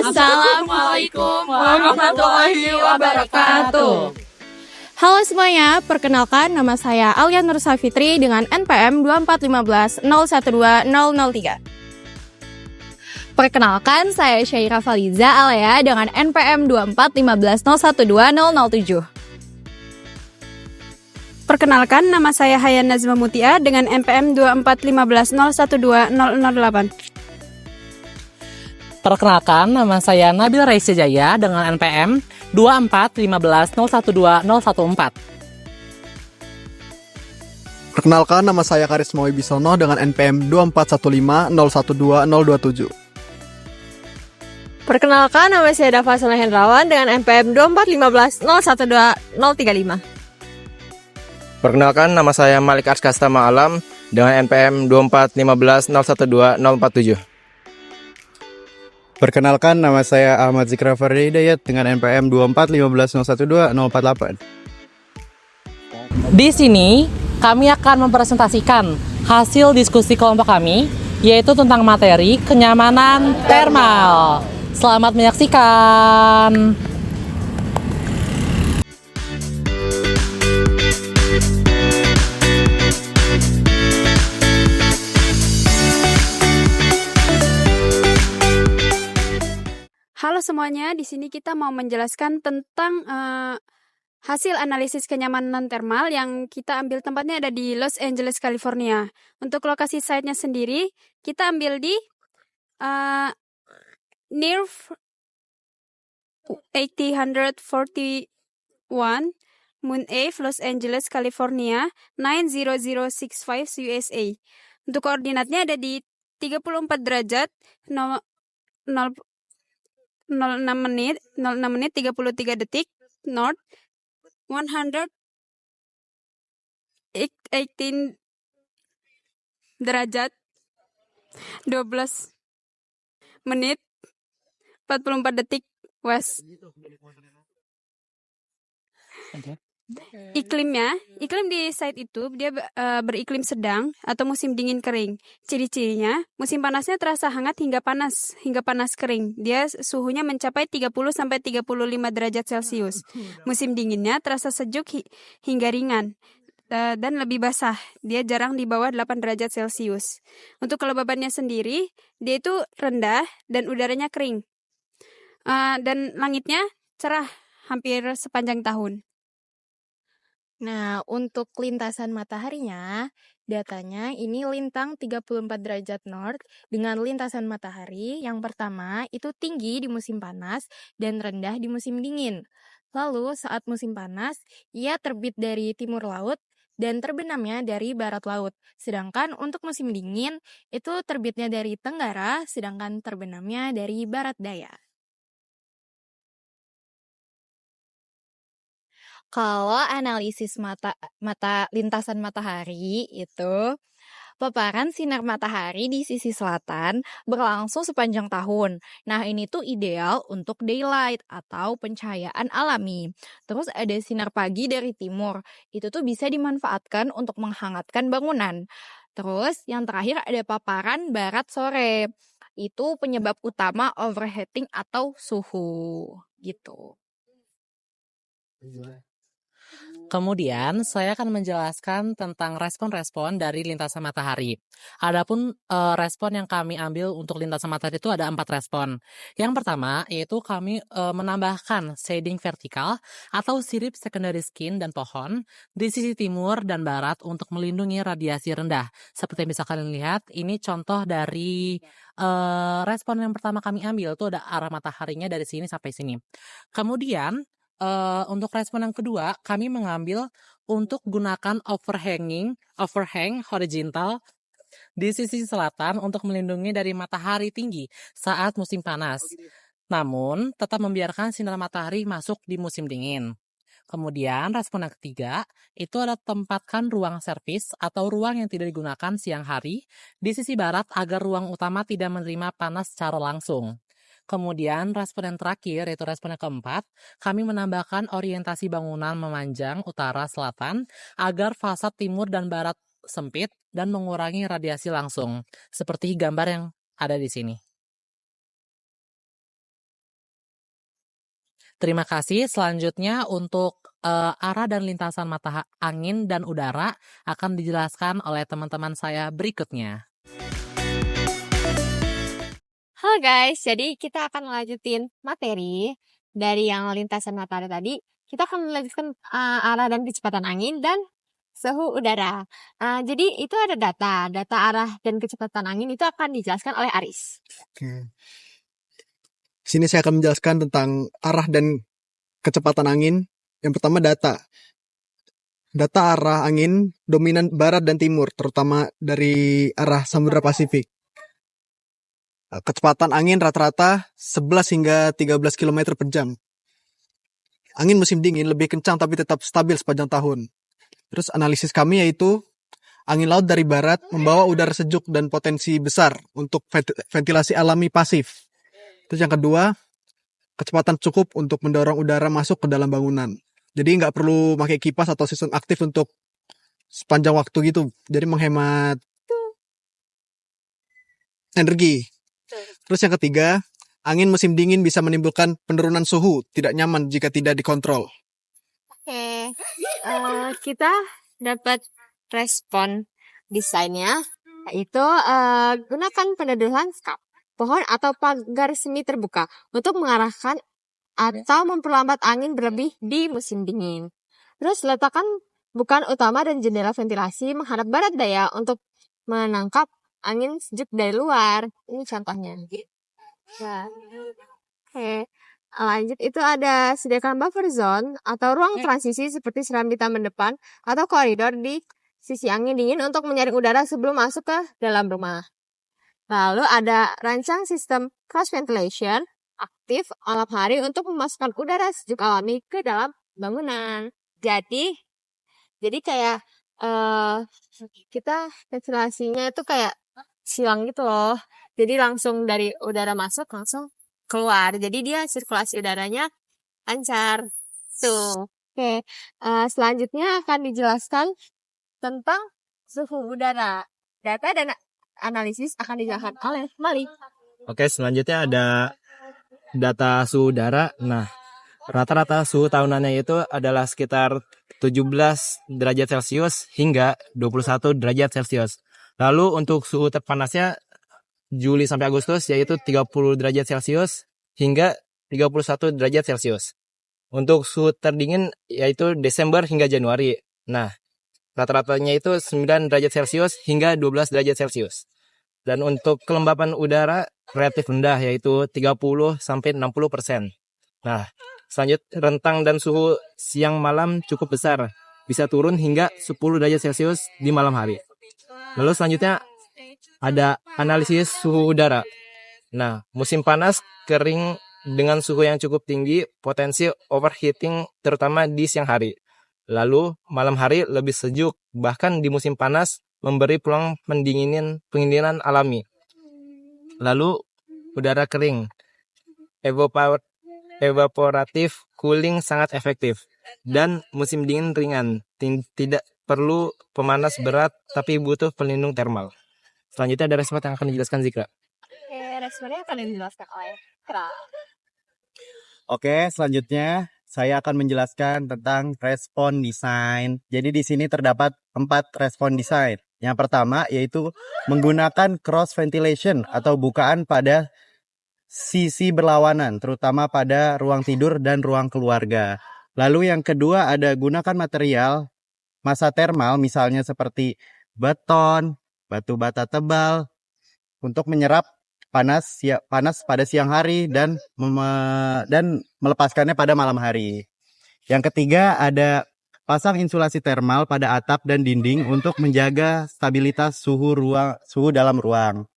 Assalamualaikum warahmatullahi wabarakatuh. Halo semuanya, perkenalkan nama saya Alia Nur Safitri dengan NPM 24150120003. Perkenalkan, saya Syaira Faliza Alea dengan NPM 24150120007. Perkenalkan, nama saya Hayan Nazma Mutia dengan NPM 24150120008. Perkenalkan, nama saya Nabil Raisa Jaya dengan NPM 24150120014. Perkenalkan, nama saya Karisma Wibisono dengan NPM 24150120027. Perkenalkan, nama saya Dava Soleh Hendrawan dengan NPM 24150120035. Perkenalkan, nama saya Malik Arskastama Alam dengan NPM 24150120047. Perkenalkan, nama saya Ahmad Zikra Fardi Hidayat dengan NPM 24150120048. Di sini, kami akan mempresentasikan hasil diskusi kelompok kami, yaitu tentang materi kenyamanan termal. Selamat menyaksikan. Halo semuanya, di sini kita mau menjelaskan tentang hasil analisis kenyamanan termal yang kita ambil tempatnya ada di Los Angeles, California. Untuk lokasi site-nya sendiri, kita ambil di near 841 Moon Ave, Los Angeles, California 90065 USA. Untuk koordinatnya ada di 34 derajat 06 menit 33 detik north, 118 derajat 12 menit 44 detik west. Iklim di site itu dia beriklim sedang atau musim dingin kering. Ciri-cirinya, musim panasnya terasa hangat hingga panas kering. Dia suhunya mencapai 30 sampai 35 derajat Celcius. Musim dinginnya terasa sejuk hingga ringan dan lebih basah. Dia jarang di bawah 8 derajat Celcius. Untuk kelembabannya sendiri, dia itu rendah dan udaranya kering. Dan langitnya cerah hampir sepanjang tahun. Nah, untuk lintasan mataharinya, datanya ini lintang 34 derajat north dengan lintasan matahari yang pertama itu tinggi di musim panas dan rendah di musim dingin. Lalu saat musim panas, ia terbit dari timur laut dan terbenamnya dari barat laut. Sedangkan untuk musim dingin, itu terbitnya dari tenggara, sedangkan terbenamnya dari barat daya. Kalau analisis mata lintasan matahari itu, paparan sinar matahari di sisi selatan berlangsung sepanjang tahun. Nah, ini tuh ideal untuk daylight atau pencahayaan alami. Terus ada sinar pagi dari timur. Itu tuh bisa dimanfaatkan untuk menghangatkan bangunan. Terus yang terakhir ada paparan barat sore. Itu penyebab utama overheating atau suhu gitu. Kemudian, saya akan menjelaskan tentang respon-respon dari lintasan matahari. Adapun respon yang kami ambil untuk lintasan matahari itu ada 4 respon. Yang pertama, yaitu kami menambahkan shading vertikal atau sirip secondary skin dan pohon di sisi timur dan barat untuk melindungi radiasi rendah. Seperti yang bisa kalian lihat, ini contoh dari respon yang pertama kami ambil, itu ada arah mataharinya dari sini sampai sini. Kemudian, untuk respon yang kedua, kami mengambil untuk gunakan overhang horizontal di sisi selatan untuk melindungi dari matahari tinggi saat musim panas. Namun, tetap membiarkan sinar matahari masuk di musim dingin. Kemudian, respon yang ketiga, itu adalah tempatkan ruang servis atau ruang yang tidak digunakan siang hari di sisi barat agar ruang utama tidak menerima panas secara langsung. Kemudian respon yang terakhir, yaitu respon yang keempat, kami menambahkan orientasi bangunan memanjang utara-selatan agar fasad timur dan barat sempit dan mengurangi radiasi langsung, seperti gambar yang ada di sini. Terima kasih. Selanjutnya untuk arah dan lintasan mata angin dan udara akan dijelaskan oleh teman-teman saya berikutnya. Halo guys, jadi kita akan melanjutin materi dari yang lintasan matahari tadi. Kita akan melanjutkan arah dan kecepatan angin dan suhu udara. Jadi itu ada data arah dan kecepatan angin itu akan dijelaskan oleh Aris. Oke. Sini saya akan menjelaskan tentang arah dan kecepatan angin. Yang pertama data. Data arah angin dominan barat dan timur, terutama dari arah Samudra Pasifik. Kecepatan angin rata-rata 11 hingga 13 km per jam. Angin musim dingin lebih kencang tapi tetap stabil sepanjang tahun. Terus analisis kami yaitu angin laut dari barat membawa udara sejuk dan potensi besar untuk ventilasi alami pasif. Terus yang kedua, kecepatan cukup untuk mendorong udara masuk ke dalam bangunan. Jadi nggak perlu pakai kipas atau sistem aktif untuk sepanjang waktu gitu. Jadi menghemat energi. Terus yang ketiga, angin musim dingin bisa menimbulkan penurunan suhu, tidak nyaman jika tidak dikontrol. Oke, kita dapat respon desainnya, yaitu gunakan peneduh lanskap, pohon atau pagar semi terbuka untuk mengarahkan atau memperlambat angin berlebih di musim dingin. Terus letakkan bukan utama dan jendela ventilasi menghadap barat daya untuk menangkap angin sejuk dari luar. Ini contohnya. Ya. Oke. Lanjut itu ada sediakan buffer zone atau ruang transisi seperti serambi taman depan atau koridor di sisi angin dingin untuk menyaring udara sebelum masuk ke dalam rumah. Lalu ada rancang sistem cross ventilation aktif malam hari untuk memasukkan udara sejuk alami ke dalam bangunan. Jadi kayak kita ventilasinya itu kayak silang gitu loh. Jadi langsung dari udara masuk langsung keluar. Jadi dia sirkulasi udaranya lancar. Tuh. Oke. Selanjutnya akan dijelaskan tentang suhu udara. Data dan analisis akan dijelaskan oleh Malik. Oke, selanjutnya ada data suhu udara. Nah, rata-rata suhu tahunannya itu adalah sekitar 17 derajat Celcius hingga 21 derajat Celcius. Lalu untuk suhu terpanasnya Juli sampai Agustus yaitu 30 derajat Celcius hingga 31 derajat Celcius. Untuk suhu terdingin yaitu Desember hingga Januari. Nah, rata-ratanya itu 9 derajat Celcius hingga 12 derajat Celcius. Dan untuk kelembapan udara relatif rendah yaitu 30 sampai 60%. Nah, selanjutnya rentang dan suhu siang malam cukup besar, bisa turun hingga 10 derajat Celcius di malam hari. Lalu selanjutnya ada analisis suhu udara. Nah, musim panas kering dengan suhu yang cukup tinggi, potensi overheating terutama di siang hari. Lalu malam hari lebih sejuk, bahkan di musim panas memberi peluang pendinginan alami. Lalu udara kering, evaporatif cooling sangat efektif, dan musim dingin ringan, tidak perlu pemanas berat tapi butuh pelindung termal. Selanjutnya ada respon yang akan dijelaskan Zikra. Oke, responnya akan dijelaskan oleh Kra. Oke, selanjutnya saya akan menjelaskan tentang respon desain. Jadi di sini terdapat 4 respon desain. Yang pertama yaitu menggunakan cross ventilation atau bukaan pada sisi berlawanan, terutama pada ruang tidur dan ruang keluarga. Lalu yang kedua ada gunakan material massa termal, misalnya seperti beton, batu bata tebal, untuk menyerap panas pada siang hari dan melepaskannya pada malam hari. Yang ketiga ada pasang insulasi termal pada atap dan dinding untuk menjaga stabilitas suhu dalam ruang.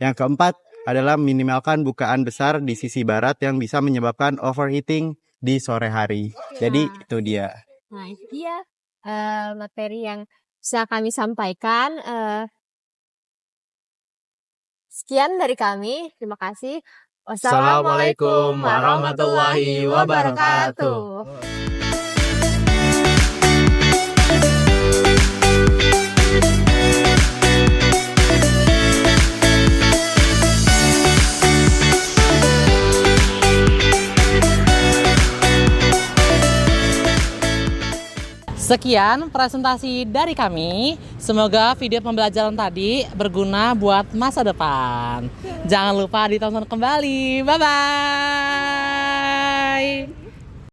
Yang keempat adalah minimalkan bukaan besar di sisi barat yang bisa menyebabkan overheating di sore hari. Jadi itu dia. Nah, itu dia materi yang bisa kami sampaikan. Sekian dari kami. Terima kasih. Wassalamualaikum warahmatullahi wabarakatuh. Sekian presentasi dari kami. Semoga video pembelajaran tadi berguna buat masa depan. Jangan lupa ditonton kembali. Bye-bye.